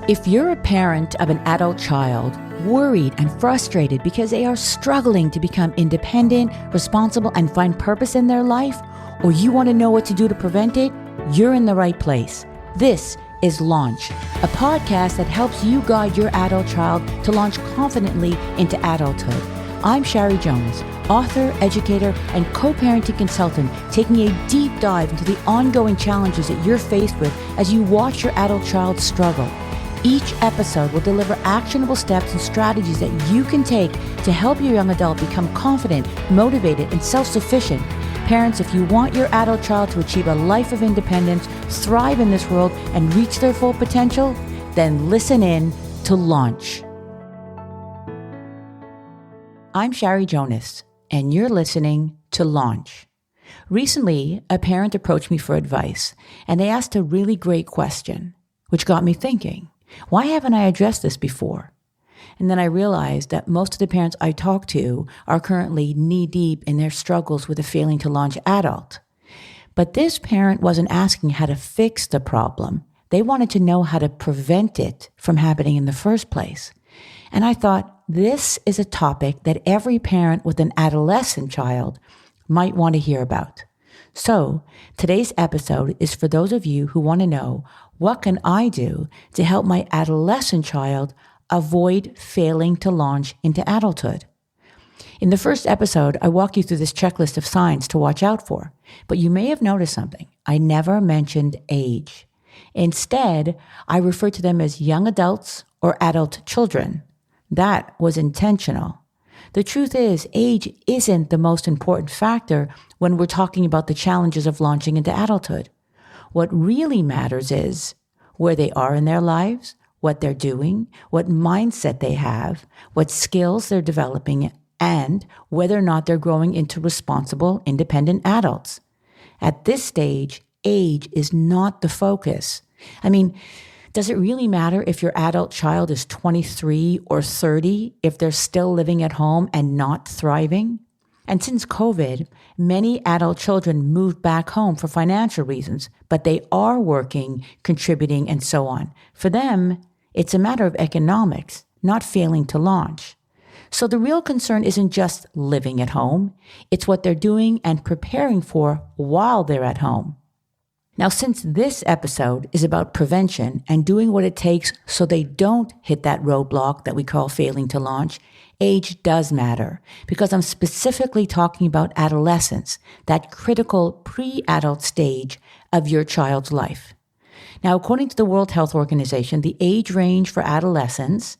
If you're a parent of an adult child, worried and frustrated because they are struggling to become independent, responsible, and find purpose in their life, or you want to know what to do to prevent it, you're in the right place. This is Launch, a podcast that helps you guide your adult child to launch confidently into adulthood. I'm Shari Jonas, author, educator, and co-parenting consultant, taking a deep dive into the ongoing challenges that you're faced with as you watch your adult child struggle. Each episode will deliver actionable steps and strategies that you can take to help your young adult become confident, motivated, and self-sufficient. Parents, if you want your adult child to achieve a life of independence, thrive in this world, and reach their full potential, then listen in to Launch. I'm Shari Jonas, and you're listening to Launch. Recently, a parent approached me for advice, and they asked a really great question, which got me thinking. Why haven't I addressed this before? And then I realized that most of the parents I talk to are currently knee-deep in their struggles with a failing to launch adult. But this parent wasn't asking how to fix the problem. They wanted to know how to prevent it from happening in the first place. And I thought, this is a topic that every parent with an adolescent child might want to hear about. So today's episode is for those of you who want to know, what can I do to help my adolescent child avoid failing to launch into adulthood? In the first episode, I walk you through this checklist of signs to watch out for. But you may have noticed something. I never mentioned age. Instead, I refer to them as young adults or adult children. That was intentional. The truth is, age isn't the most important factor when we're talking about the challenges of launching into adulthood. What really matters is where they are in their lives, what they're doing, what mindset they have, what skills they're developing, and whether or not they're growing into responsible, independent adults. At this stage, age is not the focus. I mean, does it really matter if your adult child is 23 or 30 if they're still living at home and not thriving? And since COVID, many adult children moved back home for financial reasons, but they are working, contributing, and so on. For them, it's a matter of economics, not failing to launch. So the real concern isn't just living at home, it's what they're doing and preparing for while they're at home. Now, since this episode is about prevention and doing what it takes so they don't hit that roadblock that we call failing to launch, age does matter because I'm specifically talking about adolescence, that critical pre-adult stage of your child's life. Now, according to the World Health Organization, the age range for adolescence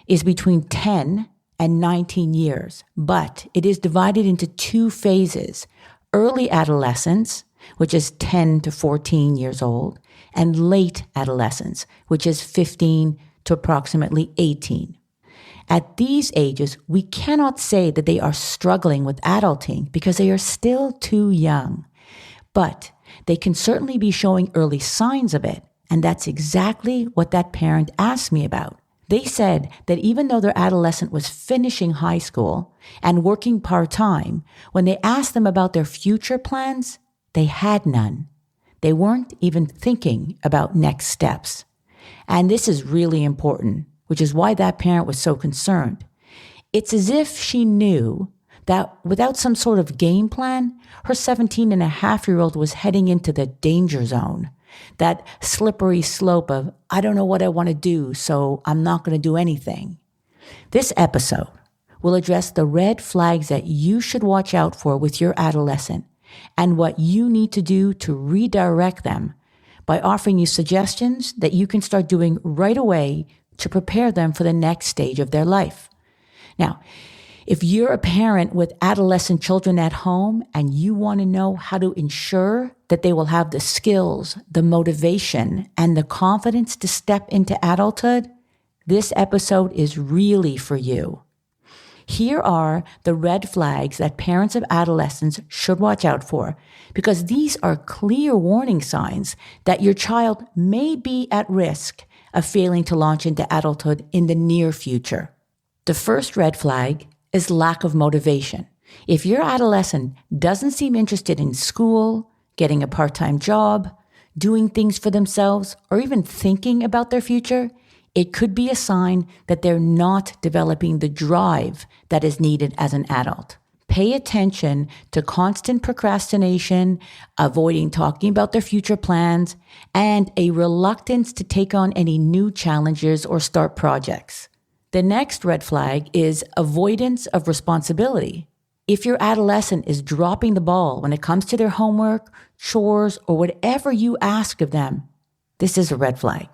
is between 10 and 19 years, but it is divided into two phases: early adolescence, which is 10 to 14 years old, and late adolescence, which is 15 to approximately 18. At these ages, we cannot say that they are struggling with adulting because they are still too young. But they can certainly be showing early signs of it, and that's exactly what that parent asked me about. They said that even though their adolescent was finishing high school and working part-time, when they asked them about their future plans, they had none. They weren't even thinking about next steps. And this is really important, which is why that parent was so concerned. It's as if she knew that without some sort of game plan, her 17-and-a-half-year-old was heading into the danger zone, that slippery slope of, I don't know what I want to do, so I'm not going to do anything. This episode will address the red flags that you should watch out for with your adolescent, and what you need to do to redirect them by offering you suggestions that you can start doing right away to prepare them for the next stage of their life. Now, if you're a parent with adolescent children at home and you want to know how to ensure that they will have the skills, the motivation, and the confidence to step into adulthood, this episode is really for you. Here are the red flags that parents of adolescents should watch out for, because these are clear warning signs that your child may be at risk of failing to launch into adulthood in the near future. The first red flag is lack of motivation. If your adolescent doesn't seem interested in school, getting a part-time job, doing things for themselves, or even thinking about their future, it could be a sign that they're not developing the drive that is needed as an adult. Pay attention to constant procrastination, avoiding talking about their future plans, and a reluctance to take on any new challenges or start projects. The next red flag is avoidance of responsibility. If your adolescent is dropping the ball when it comes to their homework, chores, or whatever you ask of them, this is a red flag.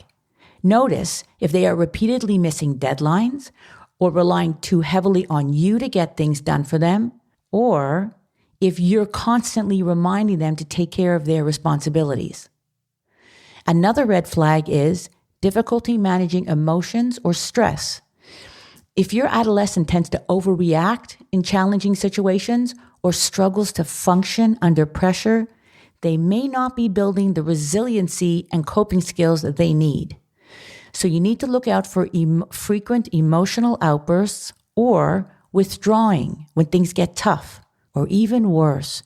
Notice if they are repeatedly missing deadlines or relying too heavily on you to get things done for them, or if you're constantly reminding them to take care of their responsibilities. Another red flag is difficulty managing emotions or stress. If your adolescent tends to overreact in challenging situations or struggles to function under pressure, they may not be building the resiliency and coping skills that they need. So you need to look out for frequent emotional outbursts or withdrawing when things get tough, or even worse,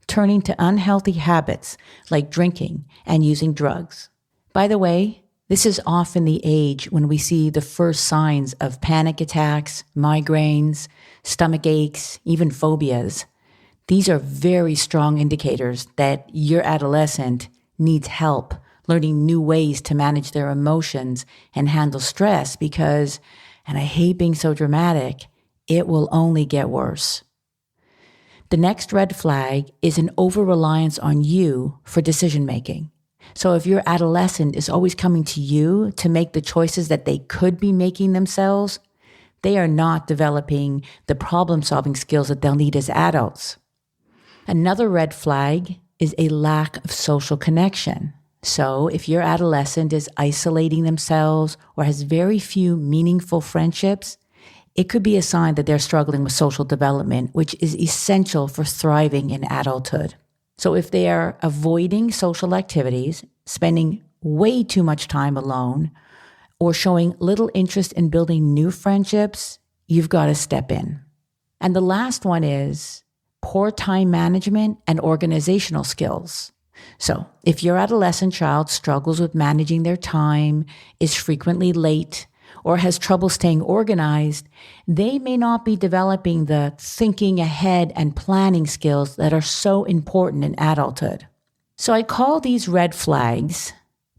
turning to unhealthy habits like drinking and using drugs. By the way, this is often the age when we see the first signs of panic attacks, migraines, stomach aches, even phobias. These are very strong indicators that your adolescent needs help learning new ways to manage their emotions and handle stress because, and I hate being so dramatic, it will only get worse. The next red flag is an over-reliance on you for decision-making. So if your adolescent is always coming to you to make the choices that they could be making themselves, they are not developing the problem-solving skills that they'll need as adults. Another red flag is a lack of social connection. So if your adolescent is isolating themselves or has very few meaningful friendships, it could be a sign that they're struggling with social development, which is essential for thriving in adulthood. So if they are avoiding social activities, spending way too much time alone, or showing little interest in building new friendships, you've got to step in. And the last one is poor time management and organizational skills. So if your adolescent child struggles with managing their time, is frequently late, or has trouble staying organized, they may not be developing the thinking ahead and planning skills that are so important in adulthood. So I call these red flags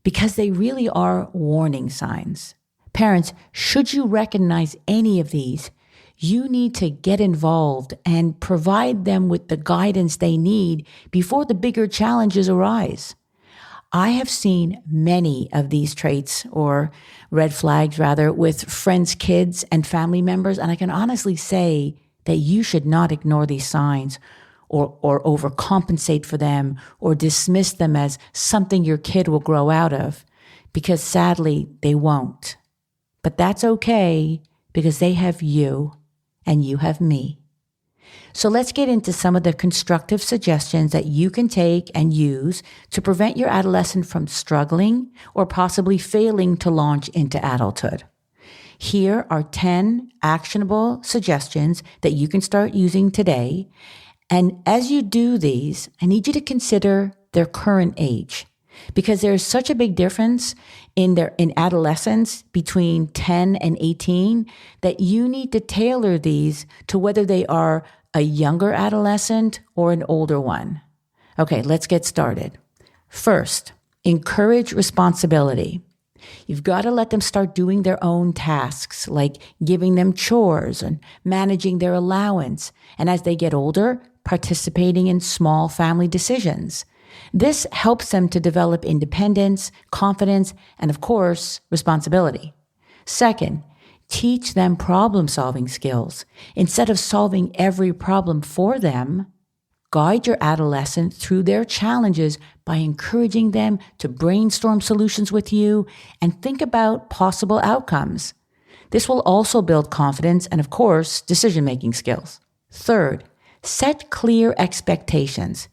because they really are warning signs. Parents, should you recognize any of these, you need to get involved and provide them with the guidance they need before the bigger challenges arise. I have seen many of these traits, or red flags rather, with friends' kids and family members, and I can honestly say that you should not ignore these signs or overcompensate for them or dismiss them as something your kid will grow out of, because sadly they won't. But that's okay, because they have you and you have me. So let's get into some of the constructive suggestions that you can take and use to prevent your adolescent from struggling or possibly failing to launch into adulthood. Here are 10 actionable suggestions that you can start using today. And as you do these, I need you to consider their current age, because there's such a big difference in adolescence between 10 and 18 that you need to tailor these to whether they are a younger adolescent or an older one. Okay, let's get started. First, encourage responsibility. You've got to let them start doing their own tasks, like giving them chores and managing their allowance. And as they get older, participating in small family decisions. This helps them to develop independence, confidence, and of course, responsibility. Second, teach them problem-solving skills. Instead of solving every problem for them, guide your adolescent through their challenges by encouraging them to brainstorm solutions with you and think about possible outcomes. This will also build confidence and, of course, decision-making skills. Third, set clear expectations.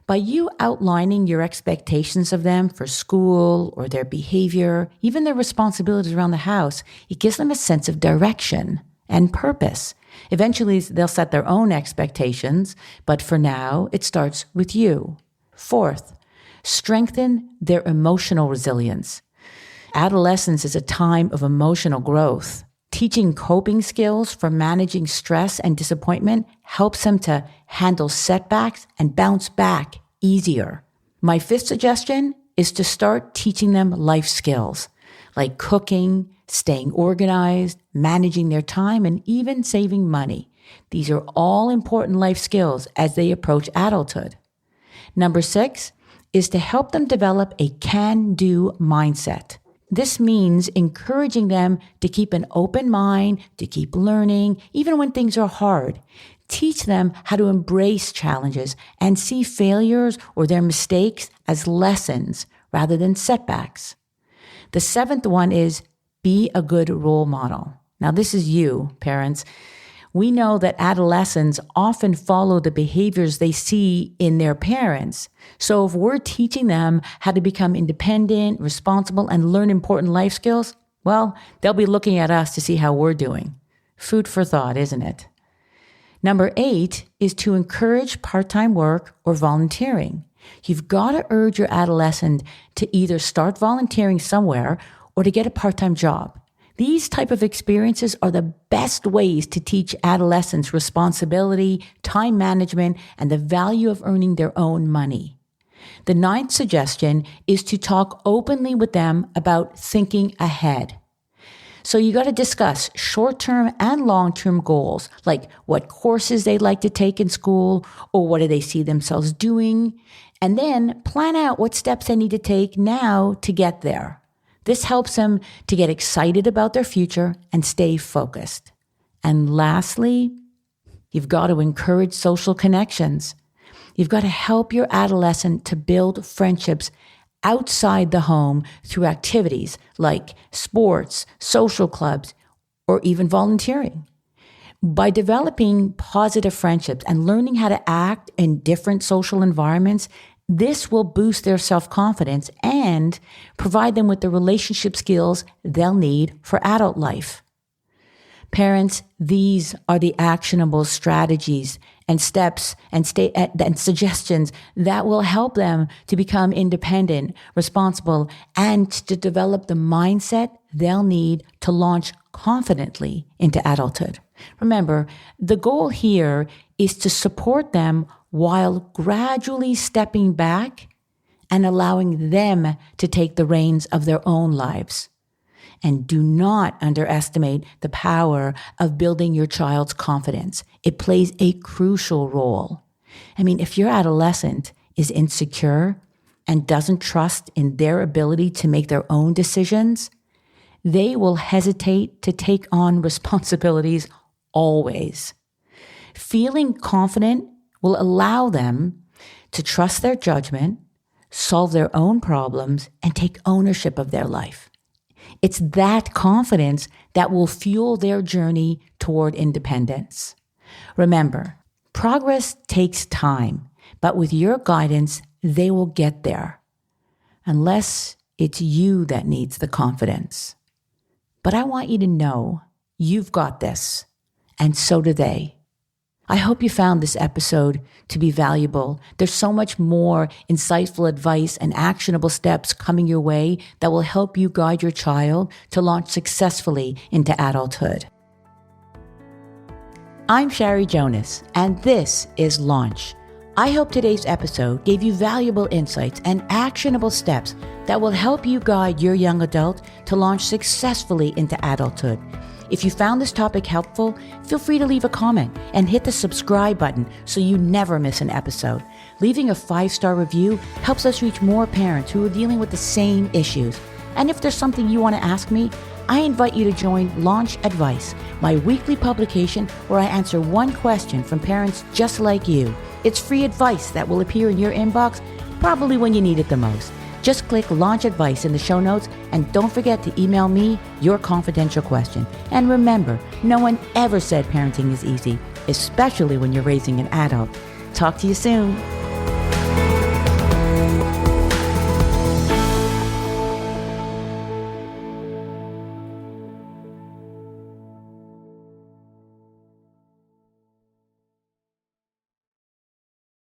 By you outlining your expectations of them for school or their behavior, even their responsibilities around the house, it gives them a sense of direction and purpose. Eventually, they'll set their own expectations, but for now, it starts with you. Fourth, strengthen their emotional resilience. Adolescence is a time of emotional growth. Teaching coping skills for managing stress and disappointment helps them to handle setbacks and bounce back easier. My fifth suggestion is to start teaching them life skills like cooking, staying organized, managing their time, and even saving money. These are all important life skills as they approach adulthood. Number 6 is to help them develop a can-do mindset. This means encouraging them to keep an open mind, to keep learning, even when things are hard. Teach them how to embrace challenges and see failures or their mistakes as lessons rather than setbacks. The 7th one is be a good role model. Now, this is you, parents. We know that adolescents often follow the behaviors they see in their parents. So if we're teaching them how to become independent, responsible, and learn important life skills, well, they'll be looking at us to see how we're doing. Food for thought, isn't it? Number 8 is to encourage part-time work or volunteering. You've got to urge your adolescent to either start volunteering somewhere or to get a part-time job. These type of experiences are the best ways to teach adolescents responsibility, time management, and the value of earning their own money. The 9th suggestion is to talk openly with them about thinking ahead. So you got to discuss short-term and long-term goals, like what courses they'd like to take in school or what do they see themselves doing, and then plan out what steps they need to take now to get there. This helps them to get excited about their future and stay focused. And lastly, you've got to encourage social connections. You've got to help your adolescent to build friendships outside the home through activities like sports, social clubs, or even volunteering. By developing positive friendships and learning how to act in different social environments, this will boost their self-confidence and provide them with the relationship skills they'll need for adult life. Parents, these are the actionable strategies and steps and suggestions that will help them to become independent, responsible, and to develop the mindset they'll need to launch confidently into adulthood. Remember, the goal here is to support them while gradually stepping back and allowing them to take the reins of their own lives. And do not underestimate the power of building your child's confidence. It plays a crucial role. I mean, if your adolescent is insecure and doesn't trust in their ability to make their own decisions, they will hesitate to take on responsibilities always. Feeling confident will allow them to trust their judgment, solve their own problems, and take ownership of their life. It's that confidence that will fuel their journey toward independence. Remember, progress takes time, but with your guidance, they will get there. Unless it's you that needs the confidence. But I want you to know you've got this, and so do they. I hope you found this episode to be valuable. There's so much more insightful advice and actionable steps coming your way that will help you guide your child to launch successfully into adulthood. I'm Shari Jonas, and this is Launch. I hope today's episode gave you valuable insights and actionable steps that will help you guide your young adult to launch successfully into adulthood. If you found this topic helpful, feel free to leave a comment and hit the subscribe button so you never miss an episode. Leaving a 5-star review helps us reach more parents who are dealing with the same issues. And if there's something you want to ask me, I invite you to join Launch Advice, my weekly publication where I answer one question from parents just like you. It's free advice that will appear in your inbox probably when you need it the most. Just click Launch Advice in the show notes and don't forget to email me your confidential question. And remember, no one ever said parenting is easy, especially when you're raising an adult. Talk to you soon.